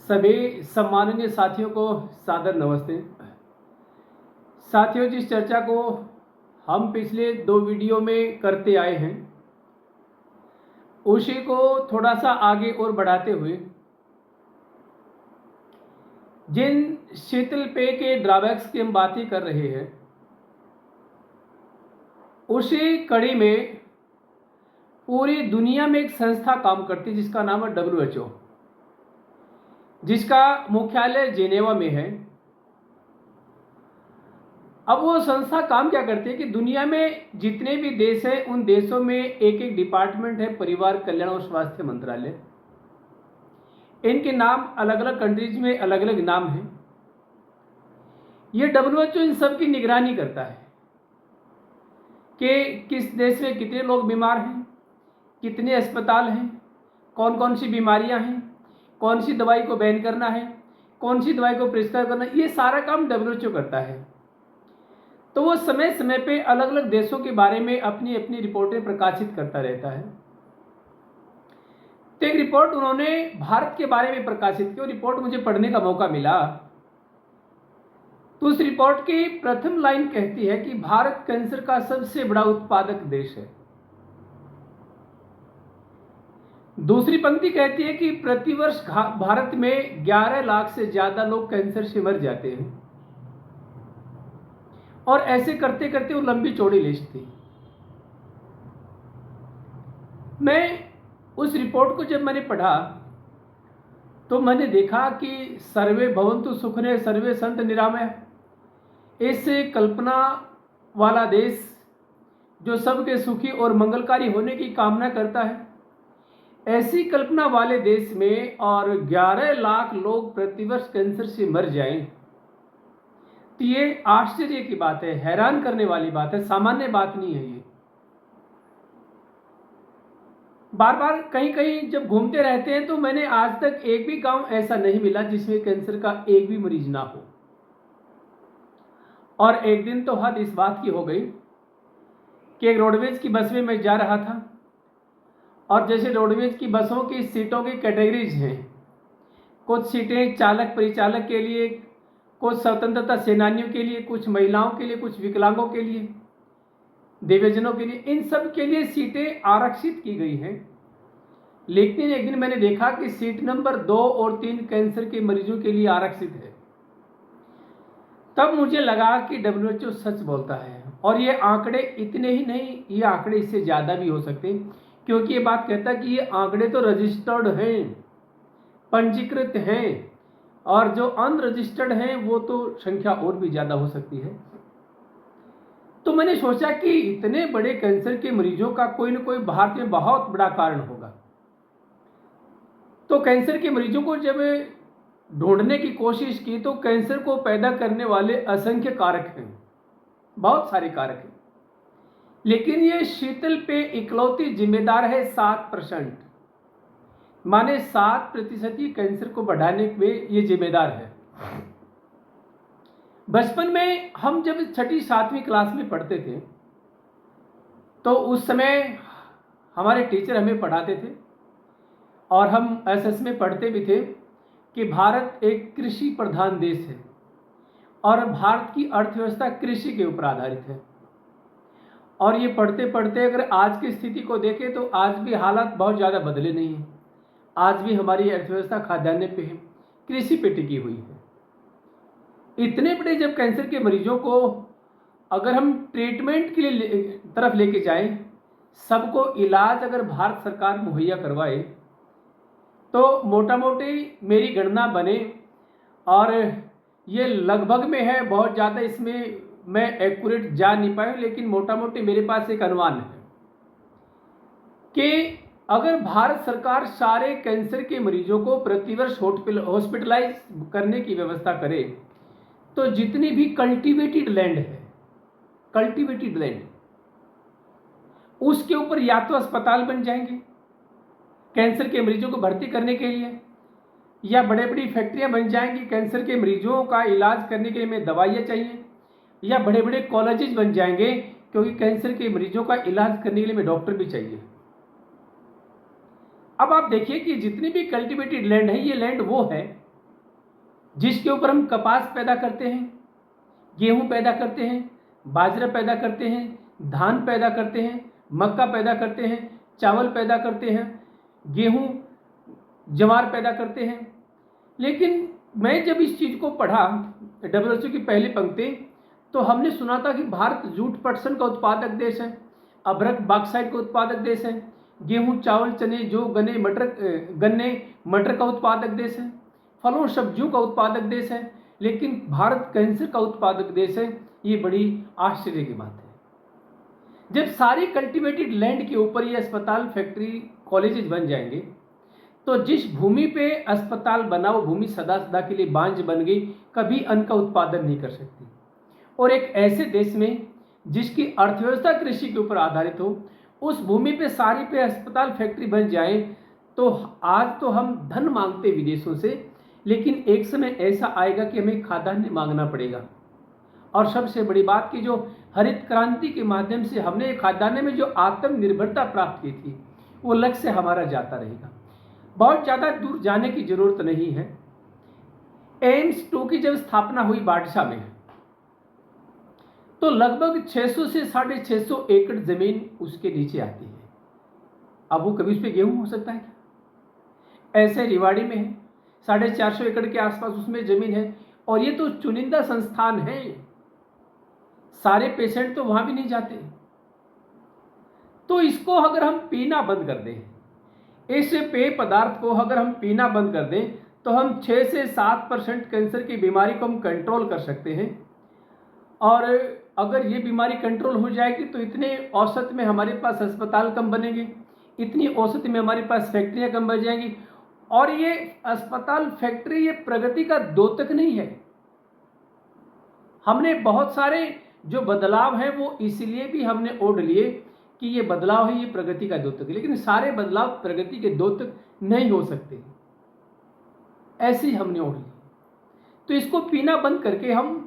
सभी सम्माननीय साथियों को सादर नमस्ते। साथियों, जिस चर्चा को हम पिछले 2 वीडियो में करते आए हैं उसी को थोड़ा सा आगे और बढ़ाते हुए जिन शीतल पेय के ड्रॉबैक्स की हम बातें कर रहे हैं उसी कड़ी में पूरी दुनिया में एक संस्था काम करती है जिसका नाम है WHO, जिसका मुख्यालय जेनेवा में है। अब वो संस्था काम क्या करती है कि दुनिया में जितने भी देश हैं उन देशों में एक एक डिपार्टमेंट है, परिवार कल्याण और स्वास्थ्य मंत्रालय। इनके नाम अलग अलग कंट्रीज में अलग अलग नाम हैं। ये WHO इन सब की निगरानी करता है कि किस देश में कितने लोग बीमार हैं, कितने अस्पताल हैं, कौन कौन सी बीमारियां हैं, कौन सी दवाई को बैन करना है, कौन सी दवाई को प्रिस्क्राइब करना है, ये सारा काम WHO करता है। तो वो समय समय पे अलग अलग देशों के बारे में अपनी अपनी रिपोर्टें प्रकाशित करता रहता है। तो एक रिपोर्ट उन्होंने भारत के बारे में प्रकाशित की और रिपोर्ट मुझे पढ़ने का मौका मिला। तो उस रिपोर्ट की प्रथम लाइन कहती है कि भारत कैंसर का सबसे बड़ा उत्पादक देश है। दूसरी पंक्ति कहती है कि प्रतिवर्ष भारत में 11 लाख से ज्यादा लोग कैंसर से मर जाते हैं। और ऐसे करते करते वो लंबी चौड़ी लिस्ट थी। मैं उस रिपोर्ट को जब मैंने पढ़ा तो मैंने देखा कि सर्वे भवन्तु सुखिनः सर्वे सन्तु निरामयाः, इस कल्पना वाला देश जो सबके सुखी और मंगलकारी होने की कामना करता है, ऐसी कल्पना वाले देश में और 11 लाख लोग प्रतिवर्ष कैंसर से मर जाएं, तो ये आश्चर्य की बात है, हैरान करने वाली बात है, सामान्य बात नहीं है। ये बार बार कहीं कहीं जब घूमते रहते हैं तो मैंने आज तक एक भी गांव ऐसा नहीं मिला जिसमें कैंसर का एक भी मरीज ना हो। और एक दिन तो हद इस बात की हो गई कि एक रोडवेज की बस में मैं जा रहा था और जैसे रोडवेज की बसों की सीटों की कैटेगरीज हैं, कुछ सीटें चालक परिचालक के लिए, कुछ स्वतंत्रता सेनानियों के लिए, कुछ महिलाओं के लिए, कुछ विकलांगों के लिए, दिव्यजनों के लिए, इन सब के लिए सीटें आरक्षित की गई हैं। लेकिन एक दिन मैंने देखा कि सीट नंबर 2 और 3 कैंसर के मरीजों के लिए आरक्षित है। तब मुझे लगा कि WHO सच बोलता है। और ये आंकड़े इतने ही नहीं, ये आंकड़े इससे ज़्यादा भी हो सकते हैं, क्योंकि ये बात कहता है कि ये आंकड़े तो रजिस्टर्ड हैं, पंजीकृत हैं, और जो अनरजिस्टर्ड हैं वो तो संख्या और भी ज़्यादा हो सकती है। तो मैंने सोचा कि इतने बड़े कैंसर के मरीजों का कोई ना कोई भारत में बहुत बड़ा कारण होगा। तो कैंसर के मरीजों को जब ढूंढने की कोशिश की तो कैंसर को पैदा करने वाले असंख्य कारक हैं, बहुत सारे कारक हैं, लेकिन ये शीतल पेय इकलौती जिम्मेदार है 7%, माने 7% ही कैंसर को बढ़ाने में ये जिम्मेदार है। बचपन में हम जब 6ठी 7वीं क्लास में पढ़ते थे तो उस समय हमारे टीचर हमें पढ़ाते थे और हम SS में पढ़ते भी थे कि भारत एक कृषि प्रधान देश है और भारत की अर्थव्यवस्था कृषि के ऊपर आधारित है। और ये पढ़ते पढ़ते अगर आज की स्थिति को देखें तो आज भी हालात बहुत ज़्यादा बदले नहीं हैं। आज भी हमारी अर्थव्यवस्था खाद्यान्न पे है, कृषि पे टिकी हुई है। इतने बड़े जब कैंसर के मरीजों को अगर हम ट्रीटमेंट के लिए तरफ लेके जाएं, सबको इलाज अगर भारत सरकार मुहैया करवाए, तो मोटा मोटी मेरी गणना बने, और ये लगभग में है, बहुत ज़्यादा इसमें मैं एक्यूरेट जा नहीं पाया, लेकिन मोटा मोटी मेरे पास एक अनुमान है कि अगर भारत सरकार सारे कैंसर के मरीजों को प्रतिवर्ष हॉस्पिटलाइज करने की व्यवस्था करे तो जितनी भी कल्टीवेटेड लैंड है, कल्टीवेटेड लैंड, उसके ऊपर या तो अस्पताल बन जाएंगे कैंसर के मरीजों को भर्ती करने के लिए, या बड़े बड़ी फैक्ट्रियां बन जाएंगी कैंसर के मरीजों का इलाज करने के लिए हमें दवाइयाँ चाहिए, या बड़े बड़े कॉलेजेस बन जाएंगे क्योंकि कैंसर के मरीजों का इलाज करने के लिए हमें डॉक्टर भी चाहिए। अब आप देखिए कि जितनी भी कल्टीवेटेड लैंड है, ये लैंड वो है जिसके ऊपर हम कपास पैदा करते हैं, गेहूं पैदा करते हैं, बाजरा पैदा करते हैं, धान पैदा करते हैं, मक्का पैदा करते हैं, चावल पैदा करते हैं, गेहूं ज्वार पैदा करते हैं। लेकिन मैं जब इस चीज़ को पढ़ा WHO की पहली पंक्ति, तो हमने सुना था कि भारत जूट पटसन का उत्पादक देश है, अभ्रक बॉक्साइट का उत्पादक देश है, गेहूं चावल चने जौ गन्ने मटर का उत्पादक देश है, फलों सब्जियों का उत्पादक देश है, लेकिन भारत कैंसर का उत्पादक देश है। ये बड़ी आश्चर्य की बात है। जब सारी कल्टिवेटेड लैंड के ऊपर ये अस्पताल, फैक्ट्री, कॉलेजेस बन जाएंगे, तो जिस भूमि पे अस्पताल बना वो भूमि सदा सदा के लिए बांझ बन गई, कभी अन्न का उत्पादन नहीं कर सकती। और एक ऐसे देश में जिसकी अर्थव्यवस्था कृषि के ऊपर आधारित हो, उस भूमि पे सारी पे अस्पताल, फैक्ट्री बन जाए, तो आज तो हम धन मांगते विदेशों से, लेकिन एक समय ऐसा आएगा कि हमें खाद्यान्न मांगना पड़ेगा। और सबसे बड़ी बात कि जो हरित क्रांति के माध्यम से हमने खाद्यान्न में जो आत्मनिर्भरता प्राप्त की थी, वो लक्ष्य हमारा जाता रहेगा। बहुत ज़्यादा दूर जाने की जरूरत नहीं है। एम्स 2 की जब स्थापना हुई बादशाह में, तो लगभग 600 से 650 एकड़ जमीन उसके नीचे आती है। अब वो कभी उस पर गेहूं हो सकता है क्या? ऐसे रिवाड़ी में है, 450 एकड़ के आसपास उसमें जमीन है, और ये तो चुनिंदा संस्थान है, सारे पेशेंट तो वहां भी नहीं जाते। तो इसको अगर हम पीना बंद कर दें, इस पेय पदार्थ को अगर हम पीना बंद कर दें, तो हम 6 से 7% कैंसर की बीमारी को हम कंट्रोल कर सकते हैं। और अगर ये बीमारी कंट्रोल हो जाएगी तो इतने औसत में हमारे पास अस्पताल कम बनेंगे, इतनी औसत में हमारे पास फैक्ट्रियां कम बन जाएंगी। और ये अस्पताल, फैक्ट्री, ये प्रगति का द्योतक नहीं है। हमने बहुत सारे जो बदलाव हैं वो इसलिए भी हमने ओढ़ लिए कि ये बदलाव है, ये प्रगति का द्योतक है, लेकिन सारे बदलाव प्रगति के द्योतक नहीं हो सकते, ऐसे ही हमने ओढ़ ली। तो इसको पीना बंद करके हम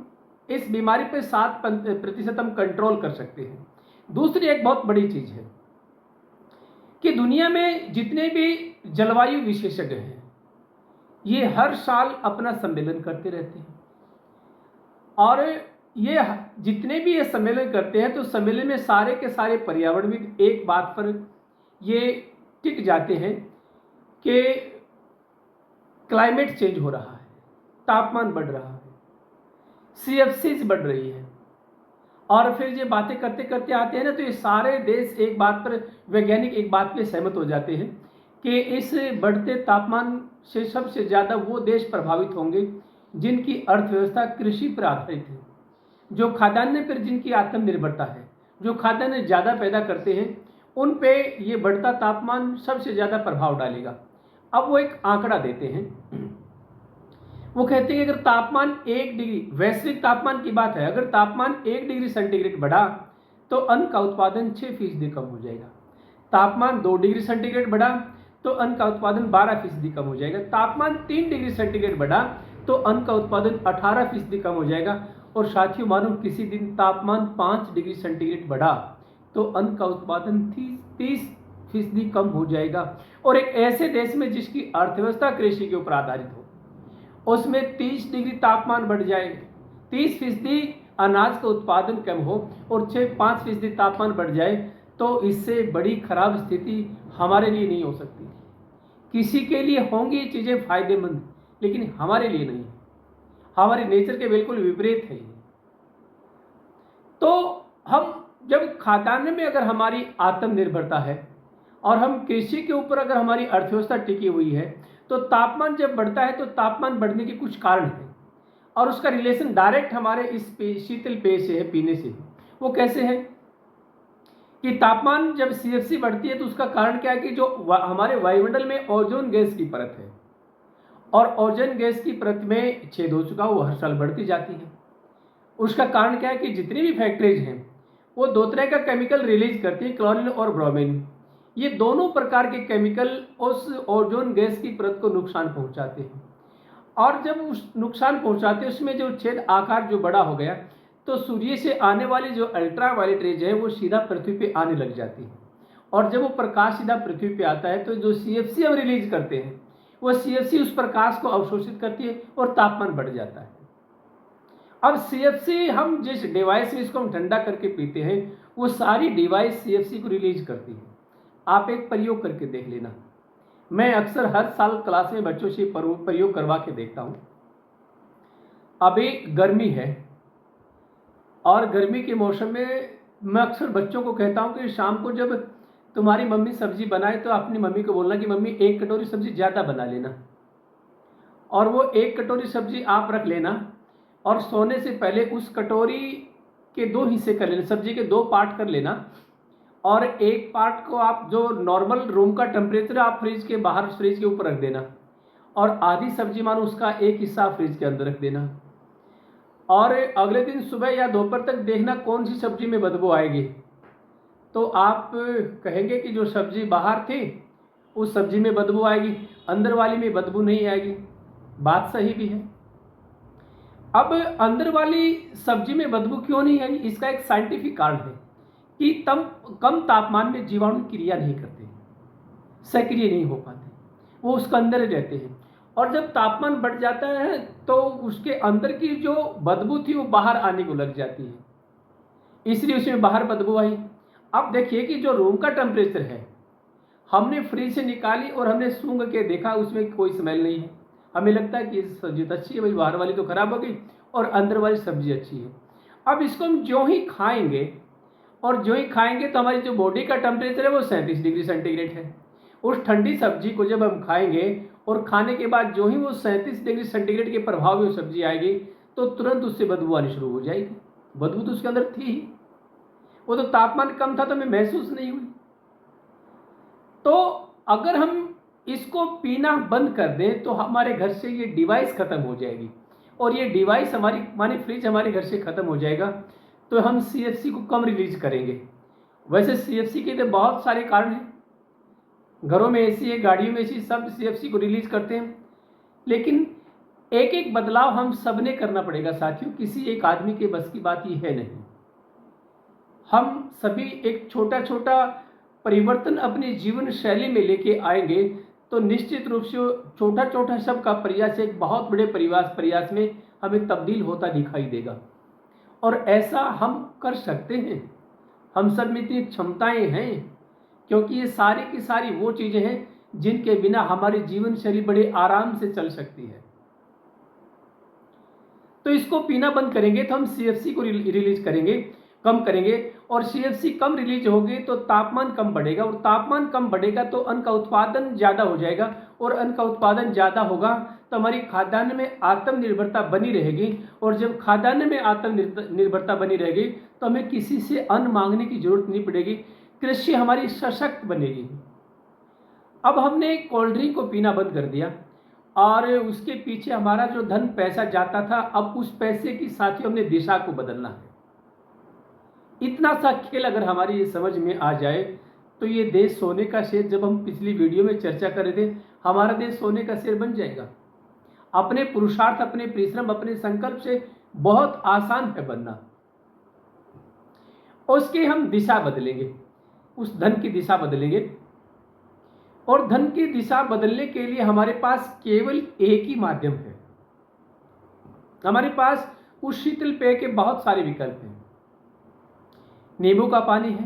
इस बीमारी पे 7% हम कंट्रोल कर सकते हैं। दूसरी एक बहुत बड़ी चीज है कि दुनिया में जितने भी जलवायु विशेषज्ञ हैं, ये हर साल अपना सम्मेलन करते रहते हैं। और ये जितने भी ये सम्मेलन करते हैं, तो सम्मेलन में सारे के सारे पर्यावरणविद एक बात पर ये टिक जाते हैं कि क्लाइमेट चेंज हो रहा है, तापमान बढ़ रहा है, CFCs बढ़ रही है। और फिर ये बातें करते करते आते हैं ना, तो ये सारे देश एक बात पर, वैज्ञानिक एक बात पे सहमत हो जाते हैं कि इस बढ़ते तापमान से सबसे ज़्यादा वो देश प्रभावित होंगे जिनकी अर्थव्यवस्था कृषि पर आधारित है, जो खाद्यान्न पर जिनकी आत्मनिर्भरता है, जो खाद्यान्न ज़्यादा पैदा करते हैं, उन पे ये बढ़ता तापमान सबसे ज़्यादा प्रभाव डालेगा। अब वो एक आंकड़ा देते हैं, वो कहते हैं कि अगर तापमान 1 डिग्री, वैश्विक तापमान की बात है, अगर तापमान 1 डिग्री सेंटीग्रेड बढ़ा तो अन्न का उत्पादन 6% कम हो जाएगा। तापमान 2 डिग्री सेंटीग्रेड बढ़ा तो अन्न का उत्पादन 12% कम हो जाएगा। तापमान 3 डिग्री सेंटीग्रेड बढ़ा तो अन्न का उत्पादन 18% कम हो जाएगा। और साथियों, मानो किसी दिन तापमान 5 डिग्री सेंटीग्रेड बढ़ा तो अन्न का उत्पादन 30% कम हो जाएगा। और एक ऐसे देश में जिसकी अर्थव्यवस्था कृषि के ऊपर आधारित हो, उसमें 30 डिग्री तापमान बढ़ जाए, 30% अनाज का उत्पादन कम हो और 5% तापमान बढ़ जाए, तो इससे बड़ी खराब स्थिति हमारे लिए नहीं हो सकती। किसी के लिए होंगी ये चीज़ें फायदेमंद, लेकिन हमारे लिए नहीं, हमारे नेचर के बिल्कुल विपरीत है। तो हम जब खाद्यान्न में अगर हमारी आत्मनिर्भरता है और हम कृषि के ऊपर अगर हमारी अर्थव्यवस्था टिकी हुई है, तो तापमान जब बढ़ता है तो तापमान बढ़ने के कुछ कारण हैं, और उसका रिलेशन डायरेक्ट हमारे इस शीतल पेय से है, पीने से। वो कैसे है कि तापमान जब CFC बढ़ती है तो उसका कारण क्या है कि जो हमारे वायुमंडल में ओजोन गैस की परत है, और ओजोन गैस की परत में छेद हो चुका, वो हर साल बढ़ती जाती है। उसका कारण क्या है कि जितनी भी फैक्ट्रीज हैं वो 2 तरह का केमिकल रिलीज करती है, क्लोरीन और ब्रोमीन। ये दोनों प्रकार के केमिकल उस ओजोन गैस की परत को नुकसान पहुंचाते हैं, और जब उस नुकसान पहुंचाते हैं उसमें जो छेद आकार जो बड़ा हो गया, तो सूर्य से आने वाली जो अल्ट्रा वायलेट रेज है वो सीधा पृथ्वी पे आने लग जाती है। और जब वो प्रकाश सीधा पृथ्वी पे आता है तो जो CFC हम रिलीज करते हैं वो CFC उस प्रकाश को अवशोषित करती है और तापमान बढ़ जाता है। अब CFC हम जिस डिवाइस में इसको हम ठंडा करके पीते हैं वो सारी डिवाइस CFC को रिलीज करती है। आप एक प्रयोग करके देख लेना। मैं अक्सर हर साल क्लास में बच्चों से प्रयोग करवा के देखता हूँ। अभी गर्मी है और गर्मी के मौसम में मैं अक्सर बच्चों को कहता हूँ कि शाम को जब तुम्हारी मम्मी सब्जी बनाए तो अपनी मम्मी को बोलना कि मम्मी 1 कटोरी सब्जी ज़्यादा बना लेना, और वो 1 कटोरी सब्जी आप रख लेना और सोने से पहले उस कटोरी के 2 हिस्से कर लेना, सब्जी के 2 पार्ट कर लेना, और एक पार्ट को आप जो नॉर्मल रूम का टेम्परेचर आप फ्रिज के बाहर फ्रिज के ऊपर रख देना, और आधी सब्जी मानो उसका एक हिस्सा फ्रिज के अंदर रख देना, और अगले दिन सुबह या दोपहर तक देखना कौन सी सब्जी में बदबू आएगी। तो आप कहेंगे कि जो सब्जी बाहर थी उस सब्जी में बदबू आएगी, अंदर वाली में बदबू नहीं आएगी। बात सही भी है। अब अंदर वाली सब्जी में बदबू क्यों नहीं आएगी, इसका एक साइंटिफिक कारण है कि कम तापमान में जीवाणु क्रिया नहीं करते, सक्रिय नहीं हो पाते, वो उसके अंदर ही रहते हैं, और जब तापमान बढ़ जाता है तो उसके अंदर की जो बदबू थी वो बाहर आने को लग जाती है, इसलिए उसमें बाहर बदबू आई। अब देखिए कि जो रूम का टेम्परेचर है हमने फ्रिज से निकाली और हमने सूंघ के देखा, उसमें कोई स्मेल नहीं है। हमें लगता है कि ये सब्जी तो अच्छी है भाई, बाहर वाली तो खराब हो गई और अंदर वाली सब्जी अच्छी है। अब इसको हम जो ही खाएंगे तो हमारी जो बॉडी का टेम्परेचर है वो 37 डिग्री सेंटीग्रेड है। उस ठंडी सब्जी को जब हम खाएंगे और खाने के बाद जो ही वो 37 डिग्री सेंटीग्रेड के प्रभाव में वो सब्जी आएगी तो तुरंत उससे बदबू आनी शुरू हो जाएगी। बदबू तो उसके अंदर थी ही, वो तो तापमान कम था तो हमें महसूस नहीं हुई। तो अगर हम इसको पीना बंद कर दें तो हमारे घर से ये डिवाइस खत्म हो जाएगी, और ये डिवाइस हमारी माने फ्रिज हमारे घर से खत्म हो जाएगा, तो हम CFC को कम रिलीज करेंगे। वैसे CFC के तो बहुत सारे कारण हैं, घरों में AC है, गाड़ियों में AC, सब CFC को रिलीज करते हैं, लेकिन एक एक बदलाव हम सब ने करना पड़ेगा साथियों, किसी एक आदमी के बस की बात ये है नहीं। हम सभी एक छोटा छोटा परिवर्तन अपनी जीवन शैली में लेके आएंगे तो निश्चित रूप से छोटा छोटा सबका प्रयास एक बहुत बड़े प्रयास में हमें तब्दील होता दिखाई देगा, और ऐसा हम कर सकते हैं। हम सब में इतनी क्षमताएं हैं, क्योंकि ये सारी की सारी वो चीज़ें हैं जिनके बिना हमारी जीवन शैली बड़े आराम से चल सकती है। तो इसको पीना बंद करेंगे तो हम CFC को रिलीज करेंगे, कम करेंगे, और CFC कम रिलीज होगी तो तापमान कम बढ़ेगा, और तापमान कम बढ़ेगा तो अन्न का उत्पादन ज़्यादा हो जाएगा, और अन्न का उत्पादन ज़्यादा होगा तो हमारी खाद्यान्न में आत्मनिर्भरता बनी रहेगी, और जब खाद्यान्न में आत्मनिर्भरता बनी रहेगी तो हमें किसी से अन्न मांगने की जरूरत नहीं पड़ेगी, कृषि हमारी सशक्त बनेगी। अब हमने कोल्ड ड्रिंक को पीना बंद कर दिया और उसके पीछे हमारा जो धन पैसा जाता था, अब उस पैसे की साथ ही हमने दिशा को बदलना है। इतना सा खेल अगर हमारी ये समझ में आ जाए तो ये देश सोने का शेर, जब हम पिछली वीडियो में चर्चा कर रहे थे, हमारा देश सोने का शेर बन जाएगा। अपने पुरुषार्थ, अपने परिश्रम, अपने संकल्प से बहुत आसान है बनना। उसकी हम दिशा बदलेंगे, उस धन की दिशा बदलेंगे, और धन की दिशा बदलने के लिए हमारे पास केवल एक ही माध्यम है। हमारे पास उस शीतल पेय के बहुत सारे विकल्प हैं। नींबू का पानी है,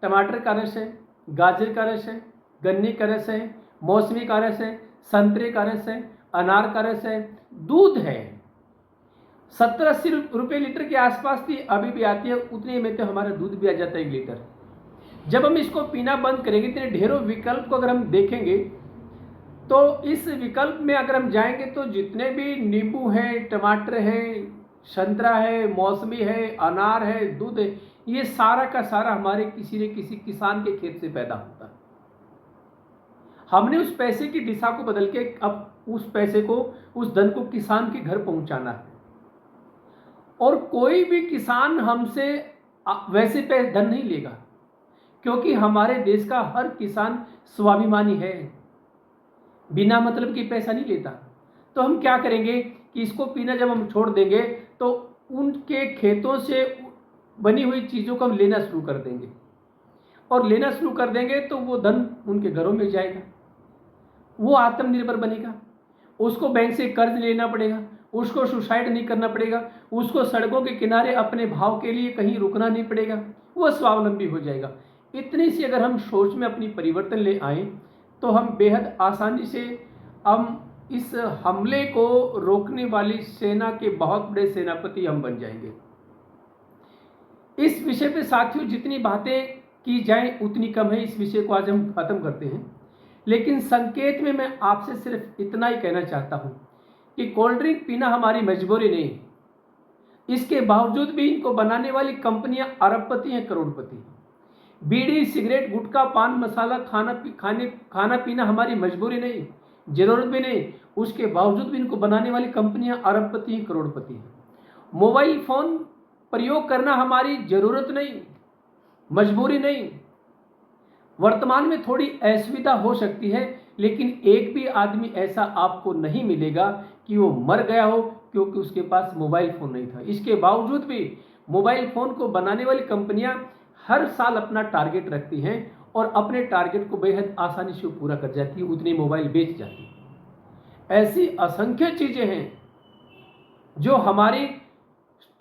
टमाटर का रस है, गाजर का रस है, गन्ने का रस है, मौसमी का रस है, संतरे का रस है, अनार का रस है, दूध है। 70-80 रुपये लीटर के आसपास थी, अभी भी आती है, उतने में तो हमारा दूध भी आ जाता है 1 लीटर। जब हम इसको पीना बंद करेंगे, इतने ढेरों विकल्प को अगर हम देखेंगे तो इस विकल्प में अगर हम जाएंगे तो जितने भी नींबू है, टमाटर है, संतरा है, मौसमी है, अनार है, दूध है, ये सारा का सारा हमारे किसी न किसी किसान के खेत से पैदा होता है। हमने उस पैसे की दिशा को बदल के अब उस पैसे को, उस धन को किसान के घर पहुंचाना है। और कोई भी किसान हमसे वैसे पैसे धन नहीं लेगा, क्योंकि हमारे देश का हर किसान स्वाभिमानी है, बिना मतलब की पैसा नहीं लेता। तो हम क्या करेंगे कि इसको पीना जब हम छोड़ देंगे तो उनके खेतों से बनी हुई चीज़ों को हम लेना शुरू कर देंगे, और लेना शुरू कर देंगे तो वो धन उनके घरों में जाएगा। वो आत्मनिर्भर बनेगा। उसको बैंक से कर्ज लेना पड़ेगा, उसको सुसाइड नहीं करना पड़ेगा, उसको सड़कों के किनारे अपने भाव के लिए कहीं रुकना नहीं पड़ेगा, वो स्वावलंबी हो जाएगा। इतनी सी अगर हम सोच में अपनी परिवर्तन ले आए तो हम बेहद आसानी से हम इस हमले को रोकने वाली सेना के बहुत बड़े सेनापति हम बन जाएंगे। इस विषय पे साथियों जितनी बातें की जाएं उतनी कम है। इस विषय को आज हम खत्म करते हैं, लेकिन संकेत में मैं आपसे सिर्फ इतना ही कहना चाहता हूं कि कोल्ड ड्रिंक पीना हमारी मजबूरी नहीं, इसके बावजूद भी इनको बनाने वाली कंपनियां अरबपति हैं, करोड़पति। बीड़ी, सिगरेट, गुटखा, पान मसाला खाना पीना हमारी मजबूरी नहीं, जरूरत भी नहीं, उसके बावजूद भी इनको बनाने वाली कंपनियां अरबपति हैं, करोड़पति हैं। मोबाइल फोन प्रयोग करना हमारी जरूरत नहीं, मजबूरी नहीं। वर्तमान में थोड़ी असुविधा हो सकती है, लेकिन एक भी आदमी ऐसा आपको नहीं मिलेगा कि वो मर गया हो क्योंकि उसके पास मोबाइल फोन नहीं था। इसके बावजूद भी मोबाइल फोन को बनाने वाली कंपनियां हर साल अपना टारगेट रखती हैं और अपने टारगेट को बेहद आसानी से पूरा कर जाती है, उतने मोबाइल बेच जाती है। ऐसी असंख्य चीजें हैं जो हमारी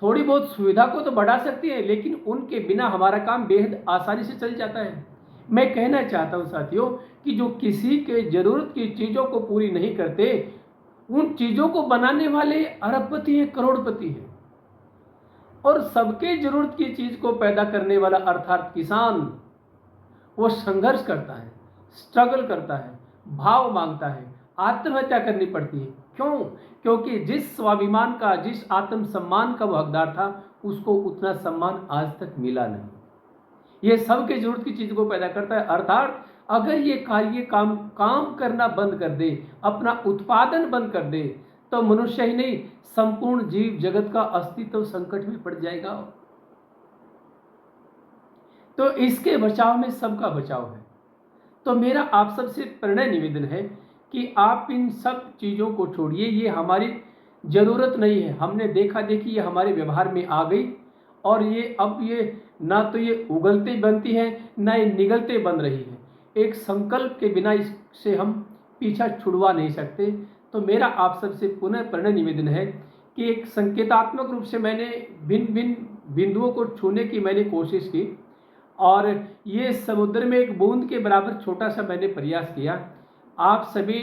थोड़ी बहुत सुविधा को तो बढ़ा सकती है, लेकिन उनके बिना हमारा काम बेहद आसानी से चल जाता है। मैं कहना चाहता हूं साथियों कि जो किसी के जरूरत की चीजों को पूरी नहीं करते, उन चीजों को बनाने वाले अरबपति हैं, करोड़पति हैं। और सबके जरूरत की चीज को पैदा करने वाला अर्थात किसान, वो संघर्ष करता है, स्ट्रगल करता है, भाव मांगता है, आत्महत्या करनी पड़ती है। क्यों? क्योंकि जिस स्वाभिमान का, जिस आत्मसम्मान का वो हकदार था, उसको उतना सम्मान आज तक मिला नहीं। ये सबके जरूरत की चीज को पैदा करता है। अर्थात अगर ये कार्य काम करना बंद कर दे, अपना उत्पादन बंद कर दे, तो मनुष्य ही नहीं, संपूर्ण जीव जगत का अस्तित्व संकट में पड़ जाएगा। तो इसके बचाव में सबका बचाव है। तो मेरा आप सबसे प्रणय निवेदन है कि आप इन सब चीजों को छोड़िए, ये हमारी जरूरत नहीं है। हमने देखा देखी ये हमारे व्यवहार में आ गई और ये अब ये ना तो ये उगलते बनती है, ना ये निगलते बन रही है। एक संकल्प के बिना इससे हम पीछा छुड़वा नहीं सकते। तो मेरा आप सबसे पुनः प्रणय निवेदन है कि एक संकेतात्मक रूप से मैंने भिन्न भिन्न बिंदुओं को छूने की मैंने कोशिश की और ये समुद्र में एक बूंद के बराबर छोटा सा मैंने प्रयास किया। आप सभी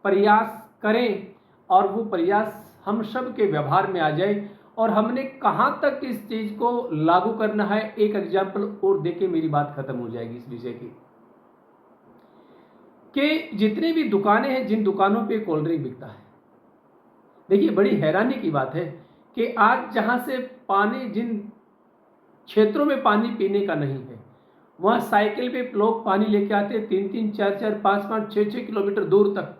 प्रयास करें और वो प्रयास हम सब के व्यवहार में आ जाए और हमने कहाँ तक इस चीज को लागू करना है, एक एग्जाम्पल और देके मेरी बात खत्म हो जाएगी इस विषय की। कि जितनी भी दुकानें हैं, जिन दुकानों पे कोल्ड ड्रिंक बिकता है, देखिए बड़ी हैरानी की बात है कि आज जहां से पानी, जिन क्षेत्रों में पानी पीने का नहीं है, वहां साइकिल पे लोग पानी लेके आते हैं 3-3, 4-4, 5-5, 6-6 किलोमीटर दूर तक।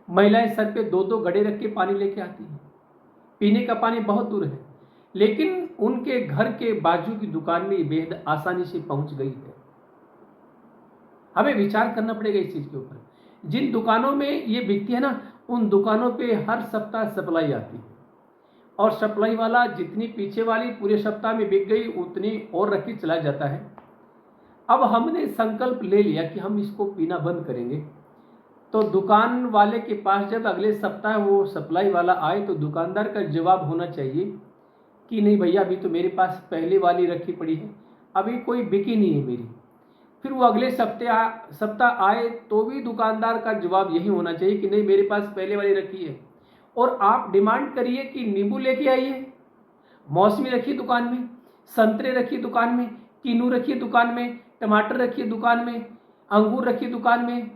महिलाएं सर पे 2-2 घड़े रख के पानी लेके आती हैं। पीने का पानी बहुत दूर है, लेकिन उनके घर के बाजू की दुकान में बेहद आसानी से पहुंच गई है। हमें विचार करना पड़ेगा इस चीज के ऊपर। जिन दुकानों में ये बिकती है ना, उन दुकानों पे हर सप्ताह सप्लाई आती है और सप्लाई वाला जितनी पीछे वाली पूरे सप्ताह में बिक गई उतनी और रख के चला जाता है। अब हमने संकल्प ले लिया कि हम इसको पीना बंद करेंगे, तो दुकान वाले के पास जब अगले सप्ताह वो सप्लाई वाला आए तो दुकानदार का जवाब होना चाहिए कि नहीं भैया, अभी तो मेरे पास पहले वाली रखी पड़ी है, अभी कोई बिकी नहीं है मेरी। फिर वो अगले सप्ताह आए तो भी दुकानदार का जवाब यही होना चाहिए कि नहीं, मेरे पास पहले वाली रखी है। और आप डिमांड करिए कि नींबू लेके आइए, मौसमी रखिए दुकान में, संतरे रखिए दुकान में, किन्नू रखिए दुकान में, टमाटर रखिए दुकान में, अंगूर रखिए दुकान में।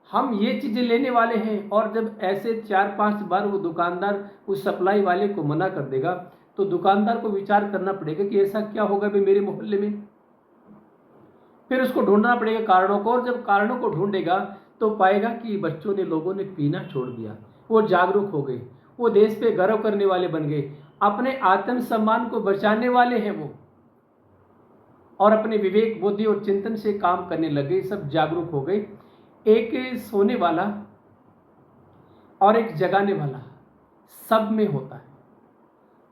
हम ये चीज़ें लेने वाले हैं। और जब ऐसे 4-5 बार वो दुकानदार उस सप्लाई वाले को मना कर देगा तो दुकानदार को विचार करना पड़ेगा कि ऐसा क्या होगा भाई मेरे मोहल्ले में। फिर उसको ढूंढना पड़ेगा कारणों को, और जब कारणों को ढूंढेगा तो पाएगा कि बच्चों ने, लोगों ने पीना छोड़ दिया, वो जागरूक हो गए, वो देश पे गर्व करने वाले बन गए, अपने आत्मसम्मान को बचाने वाले हैं वो, और अपने विवेक, बुद्धि और चिंतन से काम करने लगे, सब जागरूक हो गए। एक सोने वाला और एक जगाने वाला सब में होता है।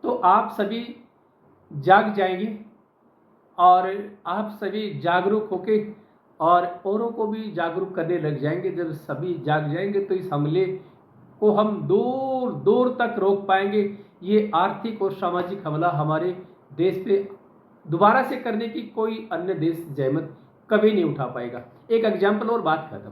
तो आप सभी जाग जाएंगे और आप सभी जागरूक होके और औरों को भी जागरूक करने लग जाएंगे। जब सभी जाग जाएंगे तो इस हमले को हम दूर दूर तक रोक पाएंगे। ये आर्थिक और सामाजिक हमला हमारे देश पे दोबारा से करने की कोई अन्य देश जहमत कभी नहीं उठा पाएगा। एक एग्जाम्पल और बात खत्म।